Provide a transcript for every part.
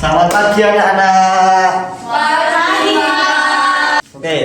Selamat pagi anak-anak. Pagi. Oke.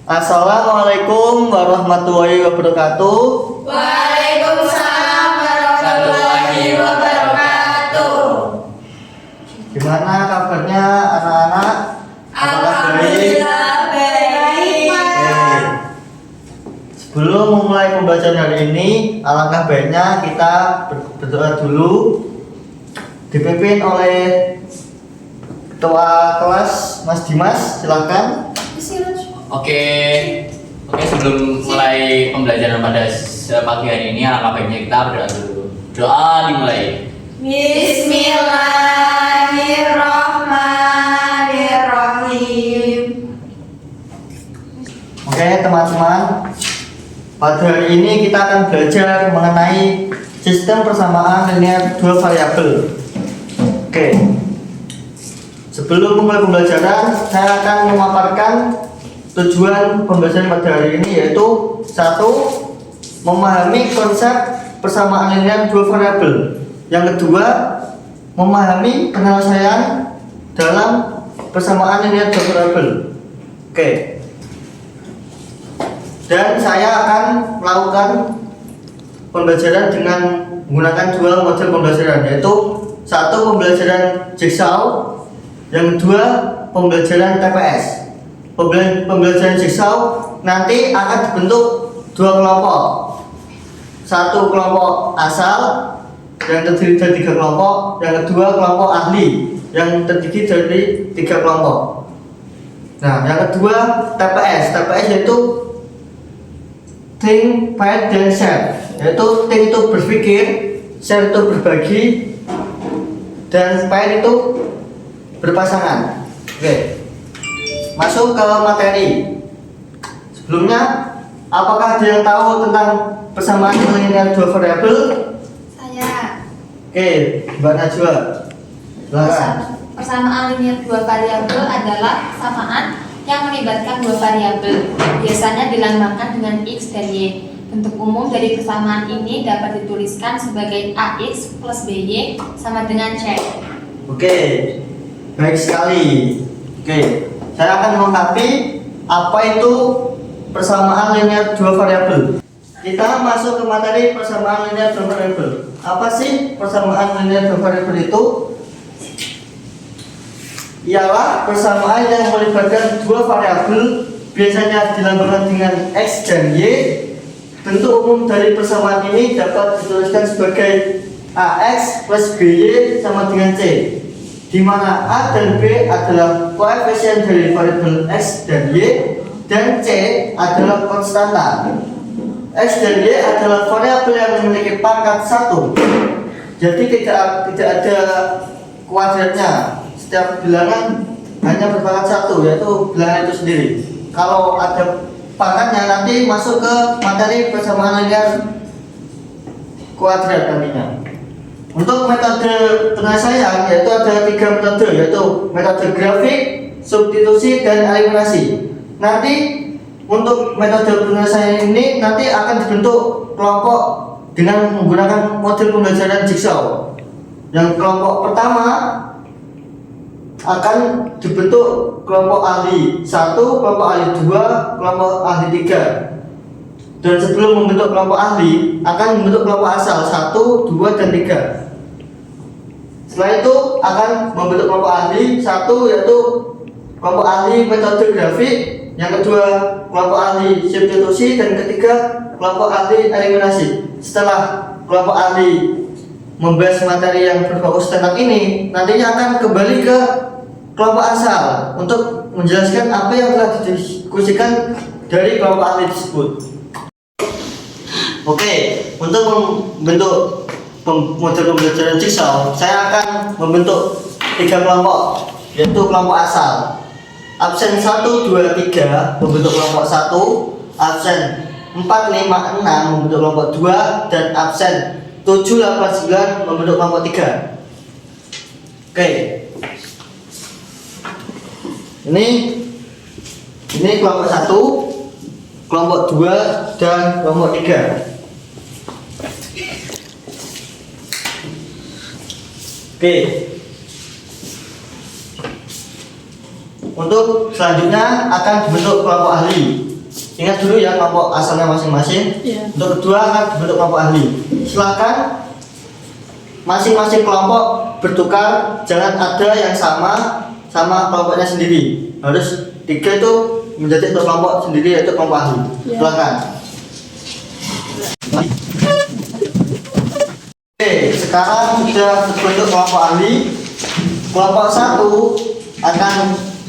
Assalamualaikum warahmatullahi wabarakatuh. Waalaikumsalam warahmatullahi wabarakatuh. Gimana kabarnya anak-anak? Apakah baik? Alhamdulillah baik. Oke. Sebelum memulai pembelajaran hari ini, alangkah baiknya kita berdoa dulu, dipimpin oleh Ketua Kelas Mas Dimas. Silakan. Oke, sebelum mulai pembelajaran pada pagi hari ini, alangkah baiknya kita berdoa dulu. Doa dimulai. Bismillahirrahmanirrahim. Oke teman-teman, pada hari ini kita akan belajar mengenai sistem persamaan linear dua variabel. Oke, sebelum memulai pembelajaran, saya akan memaparkan tujuan pembelajaran pada hari ini, yaitu satu, memahami konsep persamaan linear dua variabel. Yang kedua, memahami penyelesaian dalam persamaan linear dua variabel. Oke. Dan saya akan melakukan pembelajaran dengan menggunakan dua model pembelajaran, yaitu satu pembelajaran jigsaw, yang kedua pembelajaran TPS. Pembelajaran jigsaw nanti akan dibentuk dua kelompok, satu kelompok asal yang terdiri dari 3 kelompok, yang kedua kelompok ahli yang terdiri dari 3 kelompok. Nah, yang kedua TPS yaitu think, fight, dan share. Yaitu think itu berpikir, share itu berbagi, dan fight itu berpasangan. Oke, masuk ke materi. Sebelumnya, apakah ada yang tahu tentang persamaan linear dua variabel? Saya. Oke, Mbak Najwa, silakan. Persamaan linear dua variabel adalah persamaan yang melibatkan dua variabel, biasanya dilambangkan dengan X dan Y. Bentuk umum dari persamaan ini dapat dituliskan sebagai AX plus BY sama dengan C. Oke, baik sekali. Oke, saya akan melengkapi apa itu persamaan linear dua variabel. Kita masuk ke materi persamaan linear dua variabel. Apa sih persamaan linear dua variabel itu? Ialah persamaan yang melibatkan dua variabel, biasanya dilambangkan dengan X dan Y. Bentuk umum dari persamaan ini dapat dituliskan sebagai AX plus BY sama dengan C, di mana A dan B adalah koefisien dari variabel X dan Y, dan C adalah konstanta. X dan Y adalah variabel yang memiliki pangkat 1, jadi tidak ada kuadratnya. Setiap bilangan hanya berpangkat 1, yaitu bilangan itu sendiri. Kalau ada pangkatnya nanti masuk ke materi persamaan linear kuadrat nantinya. Untuk metode penyelesaian yaitu ada 3 metode, yaitu metode grafik, substitusi, dan eliminasi. Nanti untuk metode penyelesaian ini nanti akan dibentuk kelompok dengan menggunakan model pembelajaran jigsaw. Yang kelompok pertama akan dibentuk kelompok ahli 1, kelompok ahli 2, kelompok ahli 3. Dan sebelum membentuk kelompok ahli akan membentuk kelompok asal 1, 2, dan 3. Setelah itu akan membentuk kelompok ahli 1, yaitu kelompok ahli metode grafik, yang kedua kelompok ahli substitusi, dan ketiga kelompok ahli eliminasi. Setelah kelompok ahli membahas materi yang berfokus tentang ini, nantinya akan kembali ke kelompok asal untuk menjelaskan apa yang telah didiskusikan dari kelompok ahli tersebut. Oke, untuk membentuk model pembelajaran jigsaw, saya akan membentuk 3 kelompok, yaitu kelompok asal. Absen 1, 2, 3 membentuk kelompok 1, absen 4, 5, 6 membentuk kelompok 2, dan absen 7, 8, 9 membentuk kelompok 3. Oke. Ini kelompok 1, kelompok 2, dan kelompok 3. Oke. Untuk selanjutnya akan dibentuk kelompok ahli. Ingat dulu ya kelompok asalnya masing-masing. Untuk kedua akan dibentuk kelompok ahli. Silakan masing-masing kelompok bertukar, jangan ada yang sama kelompoknya sendiri. Harus 3 itu menjadi satu kelompok sendiri, yaitu kelompok ahli. Silakan. Oke, sekarang sudah terbentuk kelompok ahli. Kelompok 1 akan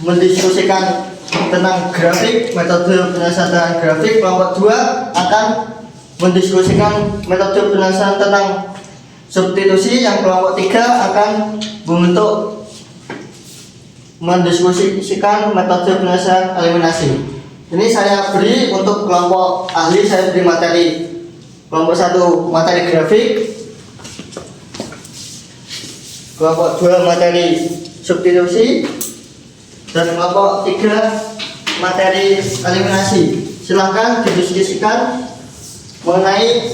mendiskusikan tentang grafik, metode penyelesaian grafik. Kelompok 2 akan mendiskusikan metode penyelesaian tentang substitusi. Yang kelompok 3 akan mendiskusikan metode penyelesaian eliminasi. Ini saya beri untuk kelompok ahli, saya beri materi. Kelompok 1 materi grafik, kelompok 2 materi substitusi, dan kelompok 3 materi eliminasi. Silahkan didiskusikan mengenai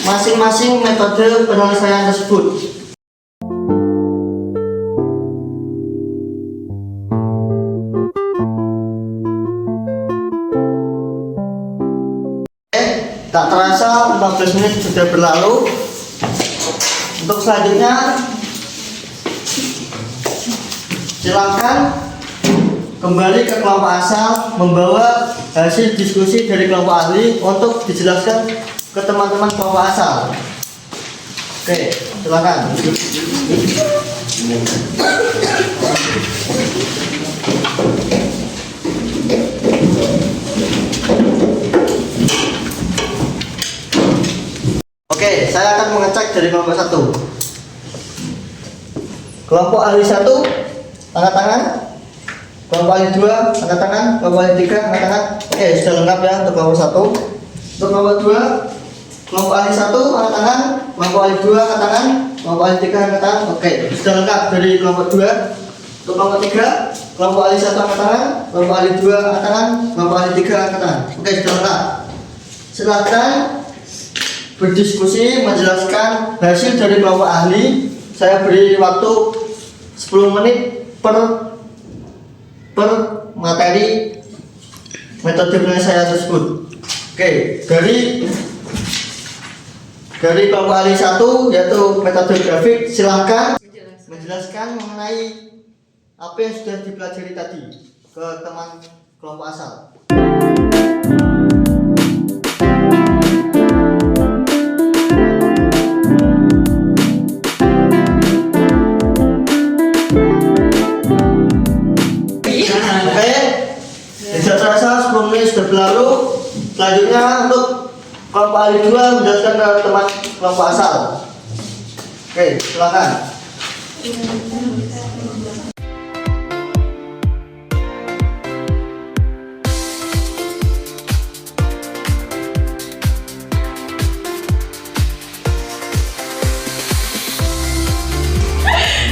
masing-masing metode penyelesaian tersebut. Tak terasa 15 menit sudah berlalu. Untuk selanjutnya silakan kembali ke kelompok asal, membawa hasil diskusi dari kelompok ahli untuk dijelaskan ke teman-teman kelompok asal. Oke, silakan. Oke, saya akan mengecek dari kelompok 1. Kelompok ahli 1, angkat tangan. Kelompok ahli 2, angkat tangan. Kelompok ahli 3, angkat tangan. Oke, sudah lengkap ya untuk kelompok 1. Untuk kelompok 2, kelompok ahli 1, angkat tangan. Kelompok ahli 2, angkat tangan. Kelompok ahli 3, angkat tangan. Oke, sudah lengkap dari kelompok 2. Untuk kelompok 3, kelompok ahli 1, angkat tangan. Kelompok ahli 2, angkat tangan. Kelompok ahli 3, angkat tangan. Oke, sudah lengkap. Silakan berdiskusi, menjelaskan hasil dari kelompok ahli. Saya beri waktu 10 menit per materi metode penyelesaian tersebut. Oke, dari kelompok ahli 1 yaitu metode grafik, silahkan menjelaskan mengenai apa yang sudah dipelajari tadi ke teman kelompok asal. Tidak terasa 10 menit sudah berlalu. Selanjutnya untuk kelompok ahli 2 menjelaskan ke teman kelompok asal. Oke, silakan.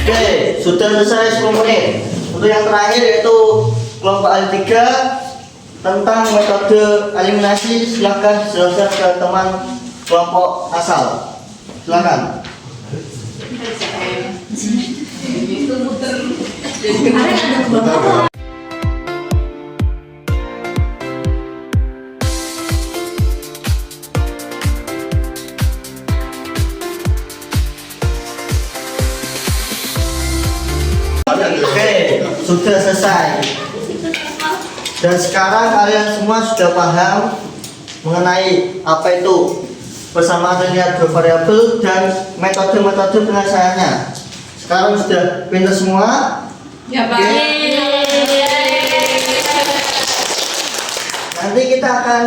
Oke, sudah selesai 10 menit. Untuk yang terakhir yaitu kelompok ahli 3 tentang metode eliminasi. Silahkan jelaskan ke teman kelompok asal. Silakan. Oke, sudah selesai. Dan sekarang kalian semua sudah paham mengenai apa itu persamaan linear dua variabel dan metode-metode penyelesaiannya. Sekarang sudah pintar semua? Ya, Pak. Nanti kita akan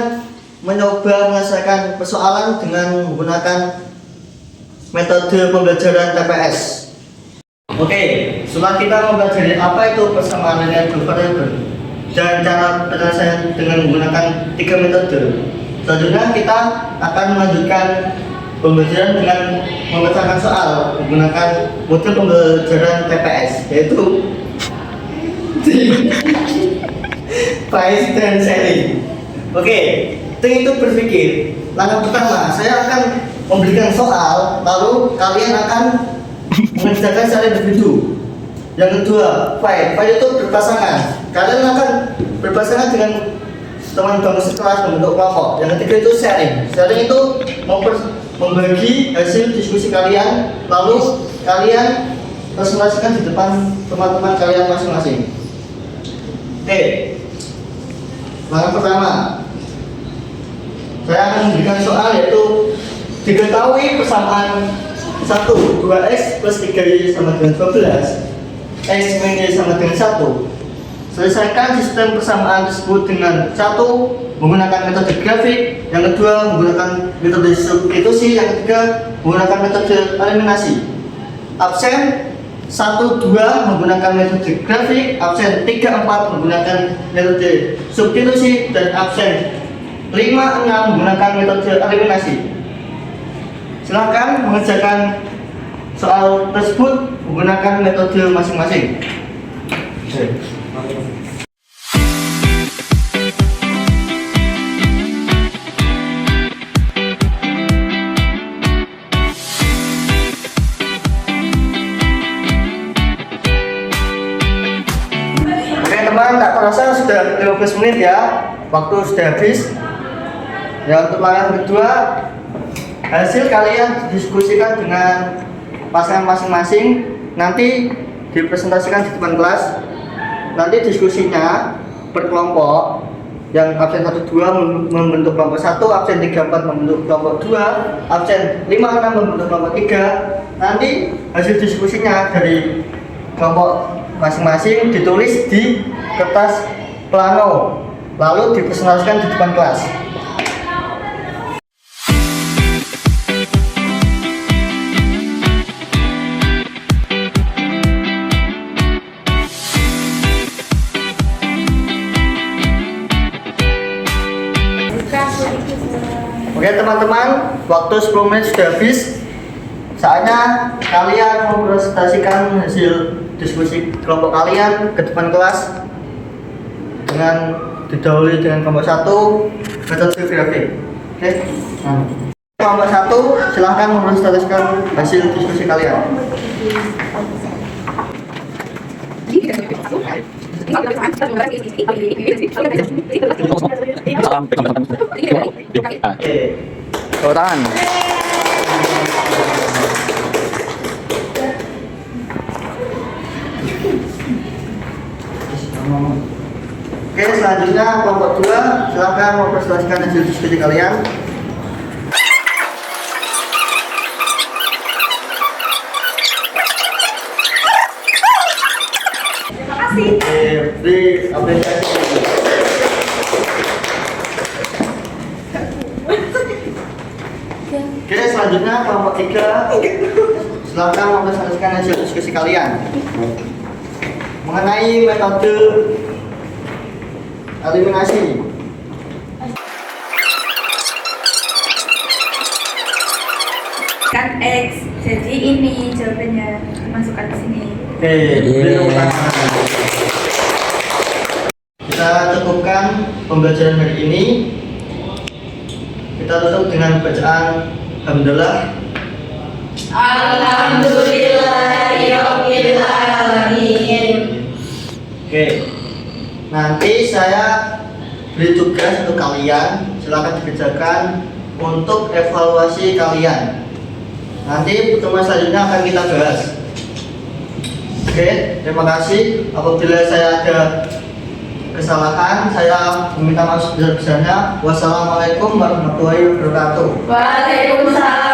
mencoba menyelesaikan persoalan dengan menggunakan metode pembelajaran TPS. Oke, setelah kita mempelajari apa itu persamaan linear dua variabel dan cara penyelesaian dengan menggunakan 3 metode, selanjutnya kita akan melanjutkan pembelajaran dengan memecahkan soal menggunakan model pembelajaran TPS, yaitu Pais dan Sally. Oke, itu berpikir. Langkah pertama, saya akan memberikan soal, lalu kalian akan mengerjakan secara individu. Yang kedua, fight. Fight itu berpasangan. Kalian akan berpasangan dengan teman-teman sekelas membentuk kelompok. Yang ketiga itu sharing. Sharing itu membagi hasil diskusi kalian, lalu kalian presentasikan di depan teman-teman kalian masing-masing. Oke. Langkah pertama, saya akan memberikan soal yaitu diketahui persamaan 1, 2x plus 3y sama dengan 12, x min y sama dengan 1. Selesaikan sistem persamaan tersebut dengan 1 menggunakan metode grafik, yang kedua menggunakan metode substitusi, yang ketiga menggunakan metode eliminasi. Absen 1, 2 menggunakan metode grafik, absen 3, 4 menggunakan metode substitusi, dan absen 5, 6 menggunakan metode eliminasi. Silakan mengerjakan soal tersebut menggunakan metode masing-masing. Teman, tak terasa sudah 15 menit ya, waktu sudah habis. Ya, untuk langkah kedua, hasil kalian diskusikan dengan pasangan masing-masing, nanti dipresentasikan di depan kelas. Nanti diskusinya berkelompok, yang absen 1, 2 membentuk kelompok 1, absen 3, 4 membentuk kelompok 2, absen 5, 6 membentuk kelompok 3. Nanti hasil diskusinya dari kelompok masing-masing ditulis di kertas plano, lalu dipresentasikan di depan kelas. Oke teman-teman, waktu 10 menit sudah habis. Saatnya kalian mempresentasikan hasil diskusi kelompok kalian ke depan kelas dengan didahului dengan kelompok 1 metode grafik. Oke. Nah, kelompok 1 silahkan mempresentasikan hasil diskusi kalian. Tepuk tangan. Oke, selanjutnya kelompok 2 silahkan mempresentasikan hasil diskusi kalian. Terima kasih. Oke, beri apresiasi. Oke, selanjutnya kelompok 3 silahkan mempresentasikan hasil diskusi kalian mengenai metode eliminasi. Kan X, jadi ini jawabannya masukkan ke sini. Oke, beri tepuk tangan. Kita cukupkan pembelajaran hari ini. Kita tutup dengan bacaan Alhamdulillah. Alhamdulillahirabbil alamin. Oke, nanti saya beri tugas untuk kalian, silakan dikerjakan untuk evaluasi kalian. Nanti pertemuan selanjutnya akan kita bahas. Oke, terima kasih. Apabila saya ada kesalahan, saya meminta maaf sebesar-besarnya. Wassalamualaikum warahmatullahi wabarakatuh. Waalaikumsalam.